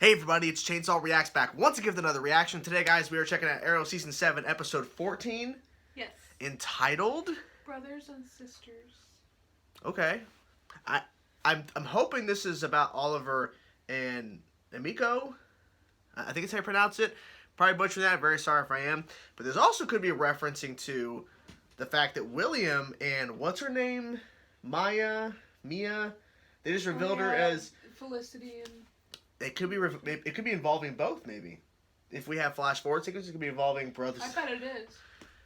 Hey everybody, it's Chainsaw Reacts back once again with another reaction. Today, guys, we are checking out Arrow Season 7, Episode 14. Yes. Entitled? Brothers and Sisters. Okay. I'm hoping this is about Oliver and Emiko. I think it's how you pronounce it. Probably butchering that, very sorry if I am. But there's also could be referencing to the fact that William and, what's her name? Mia? They just revealed her as... Felicity and... It could be involving both, maybe. If we have flash forward sequences, it could be involving brothers. I bet it is.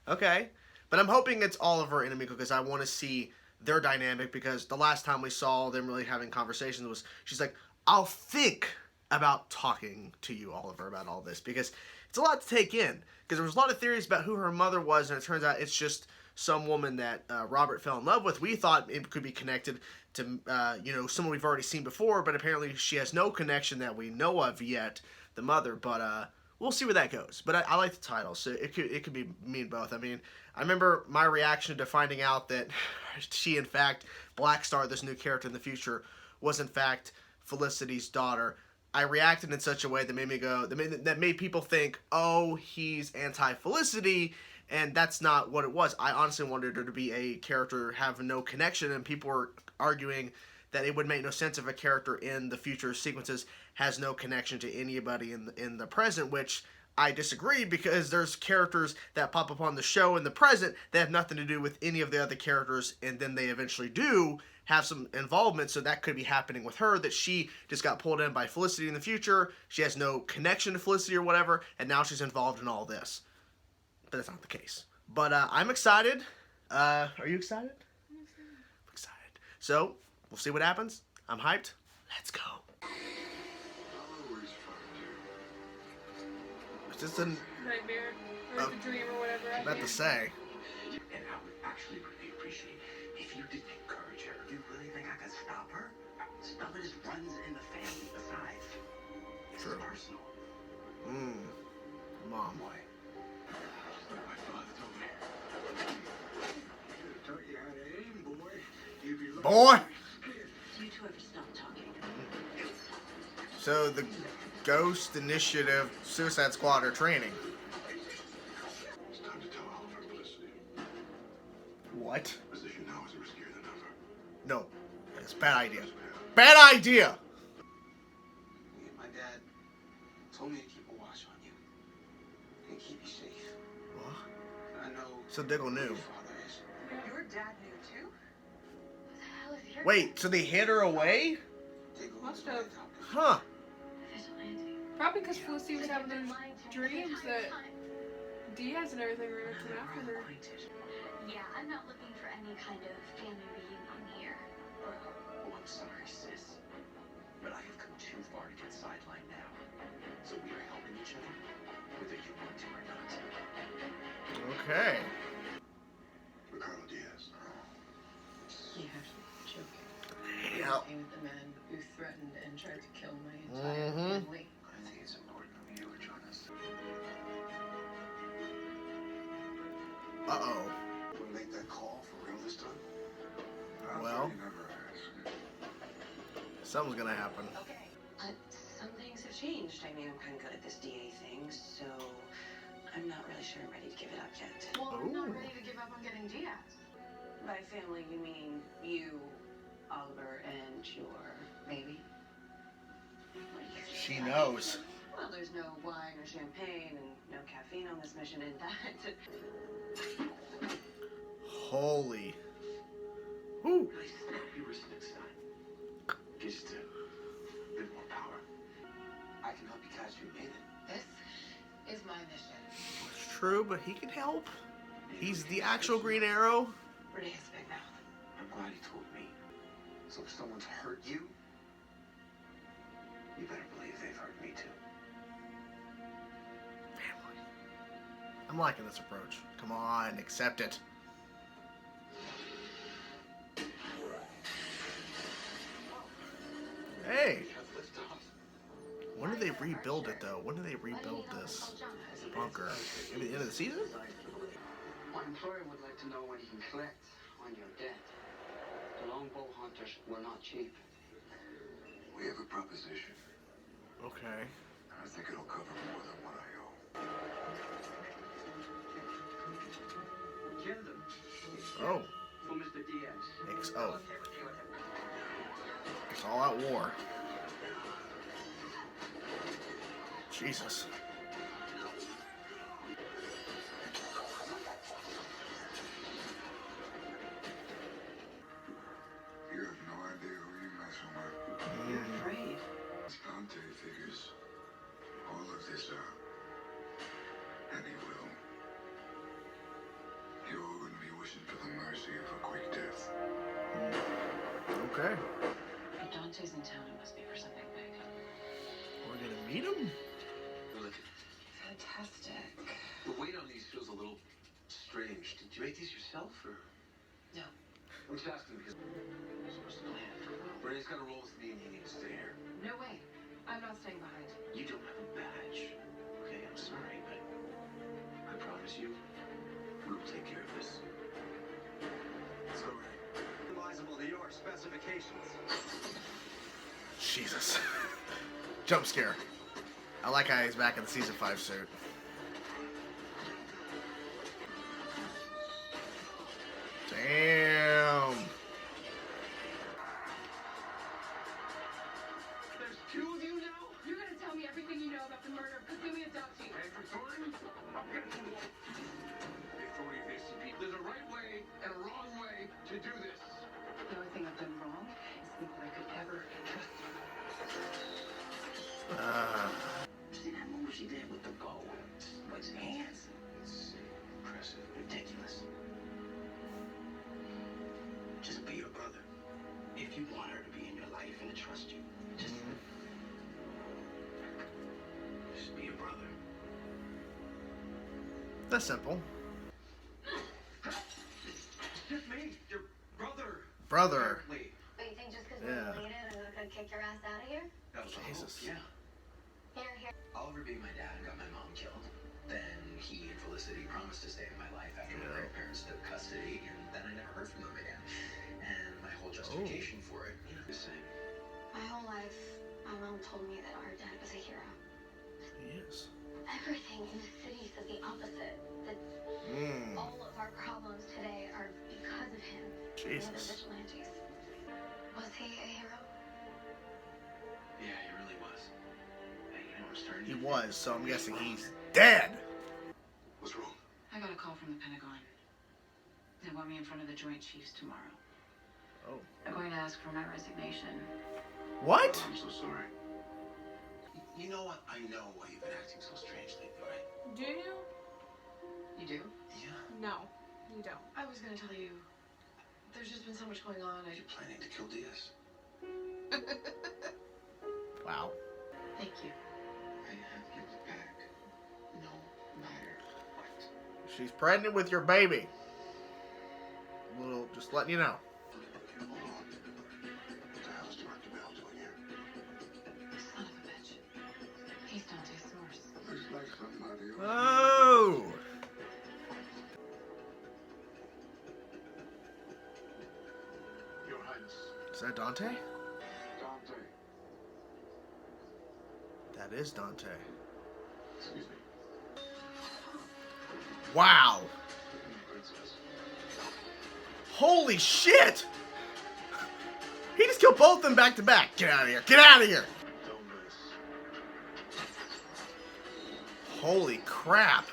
Okay. But I'm hoping it's Oliver and Emiko because I want to see their dynamic, because the last time we saw them really having conversations was, she's like, I'll think about talking to you, Oliver, about all this, because it's a lot to take in. Because there was a lot of theories about who her mother was, and it turns out it's just some woman that Robert fell in love with. We thought it could be connected to, someone we've already seen before, but apparently she has no connection that we know of yet, the mother, but we'll see where that goes. But I like the title, so it could be mean both. I mean, I remember my reaction to finding out that she, in fact, Black Star, this new character in the future, was in fact Felicity's daughter. I reacted in such a way that made me go, that made people think, oh, he's anti-Felicity, and that's not what it was. I honestly wanted her to be a character have no connection, and people were arguing that it would make no sense if a character in the future sequences has no connection to anybody in the present, which I disagree, because there's characters that pop up on the show in the present that have nothing to do with any of the other characters, and then they eventually do have some involvement, so that could be happening with her, that she just got pulled in by Felicity in the future, she has no connection to Felicity or whatever, and now she's involved in all this. But that's not the case. But I'm excited. Are you excited? I'm excited. So, we'll see what happens. I'm hyped. Let's go. Is this a nightmare or a dream or whatever? I'm about to say. And I would actually really appreciate if you didn't encourage her. Do you really think I could stop her? Stuff that just runs in the family besides. It's personal. Mom. Boy. My father told me. He taught you how to aim, boy. You'd be Boy! You two ever stop talking? So the Ghost Initiative Suicide Squad are training. It's time to tell Oliver and Felicity. What? Position now is riskier than ever. No. That's a bad idea. Bad idea! Me and my dad told me to keep a watch on you. And keep you safe. What? I know. So Diggle knew. Your father is. Your dad knew too? What the hell is your... Wait, so they hid her away? Diggle Must was have. my Huh. Probably because Felicity was having those dreams that Diaz and everything were going to come after her. Yeah, I'm not looking for any kind of family reunion here. Oh, I'm sorry, sis. But I have come too far to get sidelined now. So we are helping each other, whether you want to or not. Okay. Ricardo Diaz. You have to be joking. Yeah. Working with the man who threatened and tried to kill my entire family. I think it's important that you join us. Uh-oh. Want to make that call for real this time? Well. You never ask. Something's gonna happen. Okay, some things have changed. I mean, I'm kind of good at this DA thing, so I'm not really sure I'm ready to give it up yet. Well, I'm Ooh. not ready to give up on getting Diaz. By family, you mean you, Oliver, and your baby? What do you think? She knows. Well, there's no wine or champagne and no caffeine on this mission, and that. Holy. Woo. Really snap your wrist next time. Just a bit more power. I can help you catch your maiden. This is my mission. It's true, but he can help. He's the actual Green Arrow. Renee has a big mouth. I'm glad he told me. So if someone's hurt you, you better believe they've hurt me too. Family. I'm liking this approach. Come on, accept it. Hey! When do they rebuild it, though? When do they rebuild this bunker? Maybe the end of the season? My employer would like to know when he can collect on your debt. The longbow hunters were not cheap. We have a proposition. Okay. I think it'll cover more than what I owe. Kill them. Oh. For Mr. Diaz. Oh. It's all out war. Jesus. You have no idea who you're messing with. You're afraid. Dante figures all of this out. And he will. You're all going to be wishing for the mercy of a quick death. Okay. If Dante's in town, it must be for something big. We're gonna meet him? Look, Fantastic. the weight on these feels a little strange. Did you make these yourself, or? No. I'm just asking because. So what's the plan? Renee's got to roll with me, and you need to stay here. No way. I'm not staying behind. You don't have a badge. Okay, I'm sorry, but I promise you, we will take care of this. So, Customizable to your specifications. Jesus. Jump scare. I like how he's back in the season 5 suit. Damn. There's two of you now? You're gonna tell me everything you know about the murder of Kazumi and Dante. And for Thornton, I'm getting to the authority of ACP. There's a right way and a wrong way to do this. The only thing I've done wrong is think that I could ever trust you. see that move she did with the bow? With his hands? It's impressive. Ridiculous. Just be your brother. If you want her to be in your life and to trust you, just be your brother. That's simple. Just me, your brother. Brother. Wait. But you think just because Yeah. we're related, I'm gonna kick your ass out of here? That was Jesus. Yeah. Here. Oliver being my dad and got my mom killed. Then he and Felicity promised to stay in my life after my grandparents took custody, and then I never heard from them again. And my whole justification for it, the same. My whole life, my mom told me that our dad was a hero. He is. Everything in the city says the opposite. That all of our problems today are because of him. And the other Jesus. vigilantes. Was he a hero? Yeah, he really was. Hey, you know, I'm starting He to was, so I'm guessing he's dead. What's wrong? I got a call from the Pentagon. They want me in front of the Joint Chiefs tomorrow. Oh. They're going to ask for my resignation. What? I'm so sorry. You know what? I know why you've been acting so strange lately, right? Do you? You do? Yeah. No, you don't. I was going to tell you, there's just been so much going on. You're planning to kill Diaz. Wow. Thank you. I have your back. No matter what. She's pregnant with your baby. Little, just letting you know. Hold on. What the hell is Director Bell doing here? Son of a bitch. He's Dante's source. Looks like somebody else. Oh. Your Highness. Is that Dante? Dante. That is Dante. Excuse me. Wow. Princess. Holy shit! He just killed both of them back to back. Get out of here. Get out of here. Don't miss. Holy crap.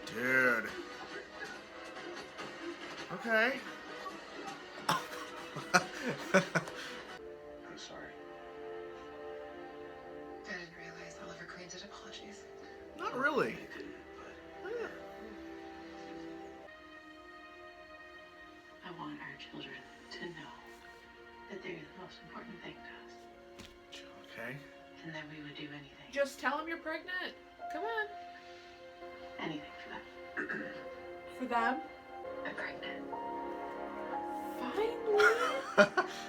Dude. Okay. I'm sorry. I didn't realize Oliver granted apologies. Not really. I didn't, but Yeah. I want our children to know that they're the most important thing to us. Okay. And that we would do anything. Just tell him you're pregnant. Come on. Anything for them. For them? I'm pregnant. Finally.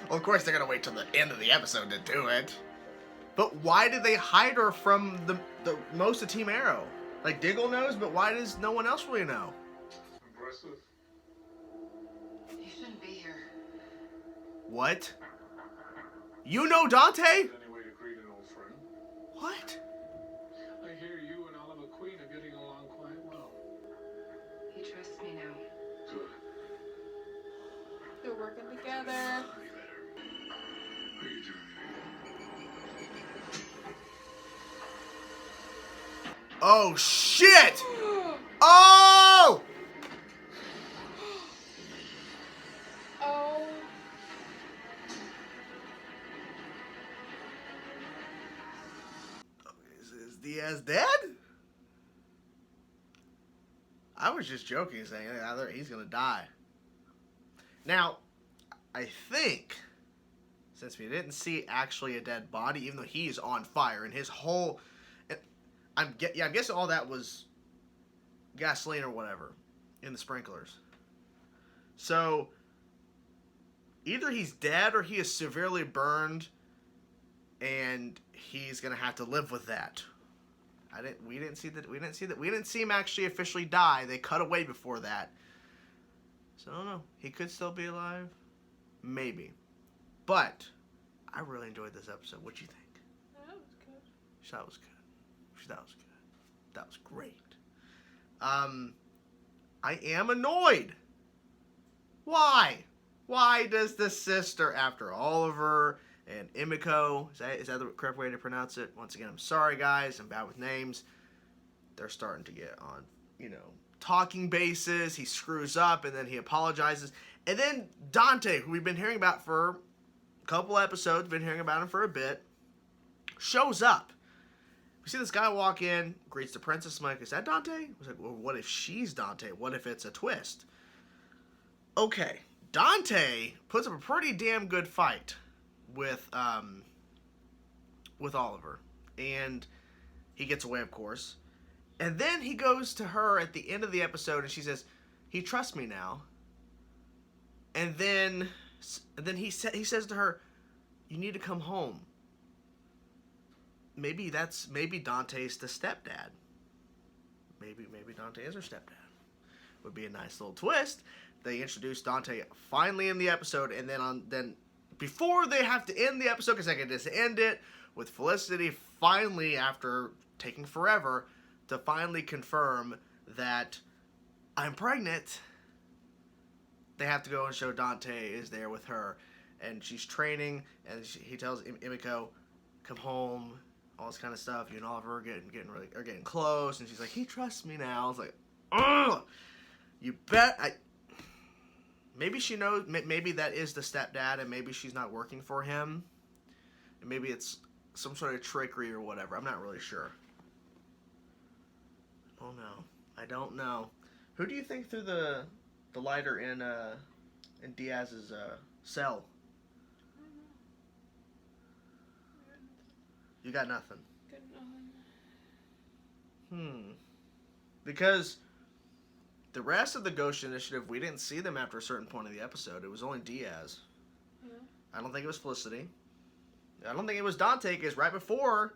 Well, of course they're gonna wait till the end of the episode to do it. But why did they hide her from the most of Team Arrow? Like Diggle knows, but why does no one else really know? impressive. You shouldn't be here. What? You know Dante? Any way to greet an old friend? What? I hear you and Oliver Queen are getting along quite well. He trusts me now. Good. They're working together. Honey better. What are you doing here? Oh, shit! Oh! Oh. Is Diaz dead? I was just joking, saying he's gonna die. Now, I think, since we didn't see actually a dead body, even though he's on fire and his whole, I'm guessing all that was gasoline or whatever in the sprinklers. So either he's dead or he is severely burned, and he's gonna have to live with that. We didn't see him actually officially die. They cut away before that. So I don't know. He could still be alive. Maybe. But I really enjoyed this episode. What'd you think? That was good. She thought it was good. She thought it was good. That was great. I am annoyed. Why? Why does the sister, after Oliver and Emiko, is that the correct way to pronounce it? Once again, I'm sorry, guys. I'm bad with names. They're starting to get on, talking basis. He screws up, and then he apologizes. And then Dante, who we've been hearing about for a couple episodes, been hearing about him for a bit, shows up. We see this guy walk in, greets the princess. I'm like, is that Dante? I was like, well, what if she's Dante? What if it's a twist? Okay, Dante puts up a pretty damn good fight with Oliver, and he gets away, of course. And then he goes to her at the end of the episode, and she says, "He trusts me now." And then he says to her, "You need to come home." Maybe Dante's the stepdad. Maybe Dante is her stepdad. Would be a nice little twist. They introduce Dante finally in the episode, and then before they have to end the episode, because I can just end it with Felicity finally, after taking forever, to finally confirm that I'm pregnant. They have to go and show Dante is there with her, and she's training, and he tells Emiko, "Come home," all this kind of stuff. You and Oliver are getting close, and she's like, "He trusts me now." I was like, "Ugh, you bet." Maybe she knows. Maybe that is the stepdad, and maybe she's not working for him, and maybe it's some sort of trickery or whatever. I'm not really sure. Oh no, I don't know. Who do you think threw the lighter in Diaz's cell? You got nothing. Good nothing. Because the rest of the Ghost Initiative, we didn't see them after a certain point of the episode. It was only Diaz. Yeah. I don't think it was Felicity. I don't think it was Dante, because right before,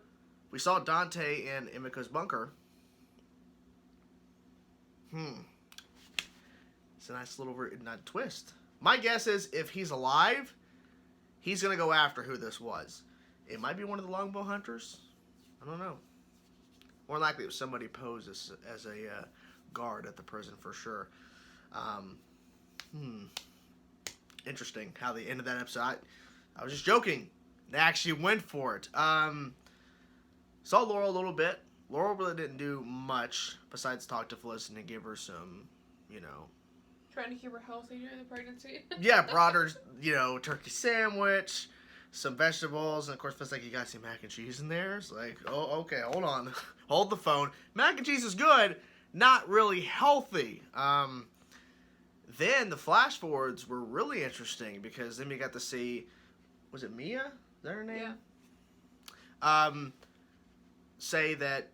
we saw Dante in Emiko's bunker. It's a nice little twist. My guess is, if he's alive, he's going to go after who this was. It might be one of the longbow hunters. I don't know. More likely it was somebody posed as a guard at the prison for sure. Interesting how the end of that episode. I was just joking. They actually went for it. Saw Laurel a little bit. Laurel really didn't do much besides talk to Felicity and give her some, Trying to keep her healthy during the pregnancy. Yeah, brought her, turkey sandwich, some vegetables, and of course, it's like, "You got some mac and cheese in there?" It's like, "Oh, okay, hold on." Hold the phone. Mac and cheese is good, not really healthy. Then the flash forwards were really interesting, because then we got to see, was it Mia? Is that her name? Yeah. Say that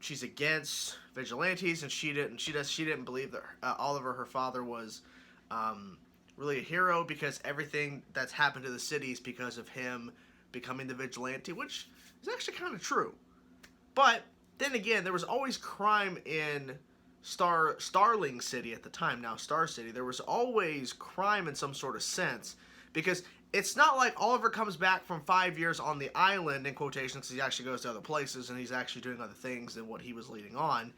she's against vigilantes, and she didn't believe that Oliver, her father, was really a hero, because everything that's happened to the city is because of him becoming the vigilante, which is actually kind of true. But then again, there was always crime in Starling City at the time, now Star City. There was always crime in some sort of sense, because it's not like Oliver comes back from 5 years on the island, in quotations, because he actually goes to other places and he's actually doing other things than what he was leading on.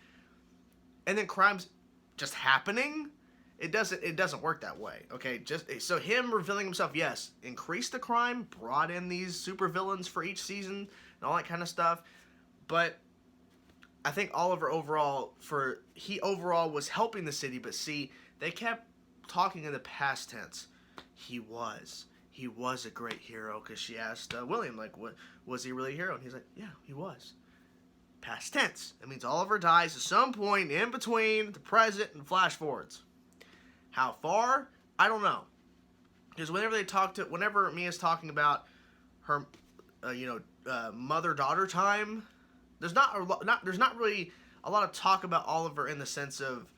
And then crime's just happening. It doesn't work that way. Okay, so him revealing himself, yes, increased the crime, brought in these super villains for each season and all that kind of stuff. But I think Oliver overall was helping the city, but see, they kept talking in the past tense. He was a great hero, because she asked William, like, what was he really a hero? And he's like, yeah, he was. Past tense. It means Oliver dies at some point in between the present and flash forwards. How far? I don't know. Because whenever Mia's talking about her, mother-daughter time, there's not really a lot of talk about Oliver in the sense of,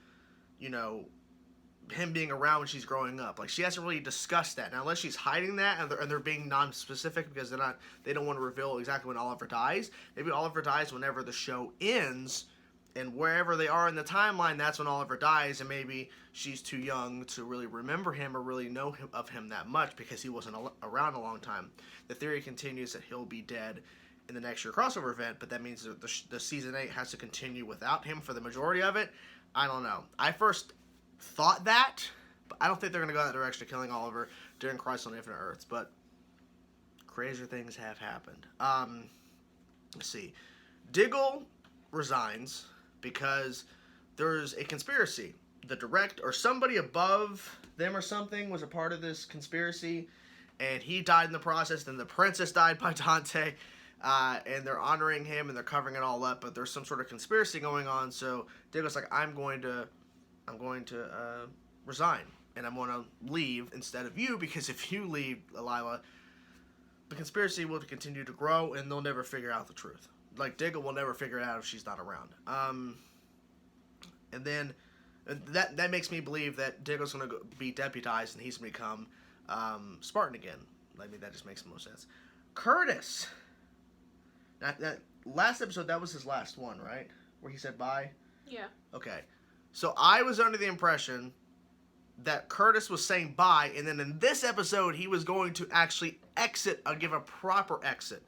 him being around when she's growing up. Like, she hasn't really discussed that. Now, unless she's hiding that and they're being non-specific because they don't want to reveal exactly when Oliver dies. Maybe Oliver dies whenever the show ends, and wherever they are in the timeline, that's when Oliver dies, and maybe she's too young to really remember him or really know of him that much because he wasn't around a long time. The theory continues that he'll be dead in the next year crossover event, but that means that the season 8 has to continue without him for the majority of it. I don't know. I first thought that, but I don't think they're going to go that direction of killing Oliver during Crisis on Infinite Earths, but crazier things have happened. Let's see. Diggle resigns because there's a conspiracy. The or somebody above them or something was a part of this conspiracy, and he died in the process. Then the princess died by Dante, and they're honoring him and they're covering it all up, but there's some sort of conspiracy going on. So Diggle's like, I'm going to resign, and I'm going to leave instead of you, because if you leave, Lila, the conspiracy will continue to grow and they'll never figure out the truth. Like, Diggle will never figure it out if she's not around. And then that makes me believe that Diggle's going to be deputized and he's going to become Spartan again. I mean, that just makes the most sense. Curtis. That last episode, that was his last one, right? Where he said bye? Yeah. Okay. So I was under the impression that Curtis was saying bye, and then in this episode, he was going to actually exit, give a proper exit.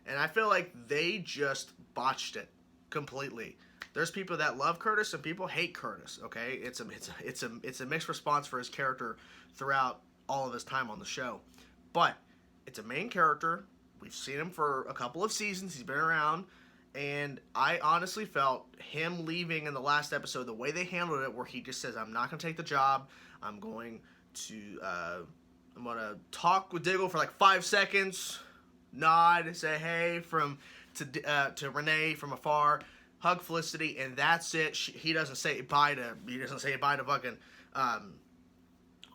And I feel like they just botched it completely. There's people that love Curtis and people hate Curtis. Okay, it's a mixed response for his character throughout all of his time on the show, but it's a main character. We've seen him for a couple of seasons. He's been around. And I honestly felt him leaving in the last episode, the way they handled it, where he just says, I'm not going to take the job. I'm going to talk with Diggle for like 5 seconds, nod, say hey to Renee from afar, hug Felicity, and that's it. He doesn't say bye to fucking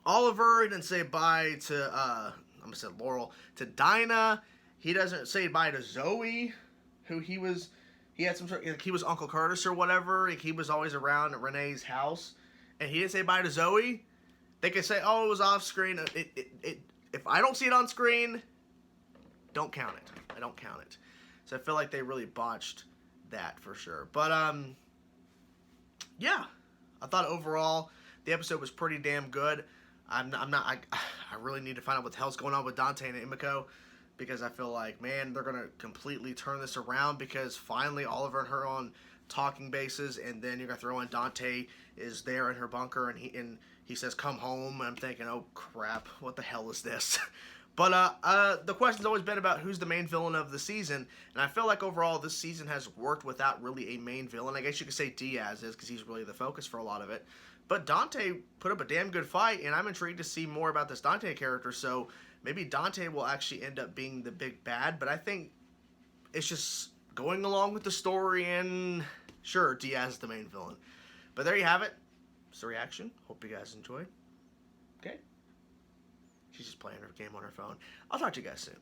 Oliver. He didn't say bye to I'm gonna say Laurel, to Dinah. He doesn't say bye to Zoe, who he had some sort of, like, he was Uncle Curtis or whatever. Like, he was always around at Renee's house, and he didn't say bye to Zoe. They could say, oh, it was off screen. If I don't see it on screen, don't count it. I don't count it. So I feel like they really botched that for sure. But yeah, I thought overall the episode was pretty damn good. I really need to find out what the hell's going on with Dante and Emiko, because I feel like, man, they're going to completely turn this around, because finally Oliver and her on talking bases, and then you're going to throw in Dante is there in her bunker, and he says, come home, and I'm thinking, oh, crap, what the hell is this? But the question's always been about who's the main villain of the season, and I feel like overall this season has worked without really a main villain. I guess you could say Diaz is, because he's really the focus for a lot of it. But Dante put up a damn good fight, and I'm intrigued to see more about this Dante character, so maybe Dante will actually end up being the big bad, but I think it's just going along with the story, and sure, Diaz is the main villain. But there you have it. It's the reaction. Hope you guys enjoyed. Okay? She's just playing her game on her phone. I'll talk to you guys soon.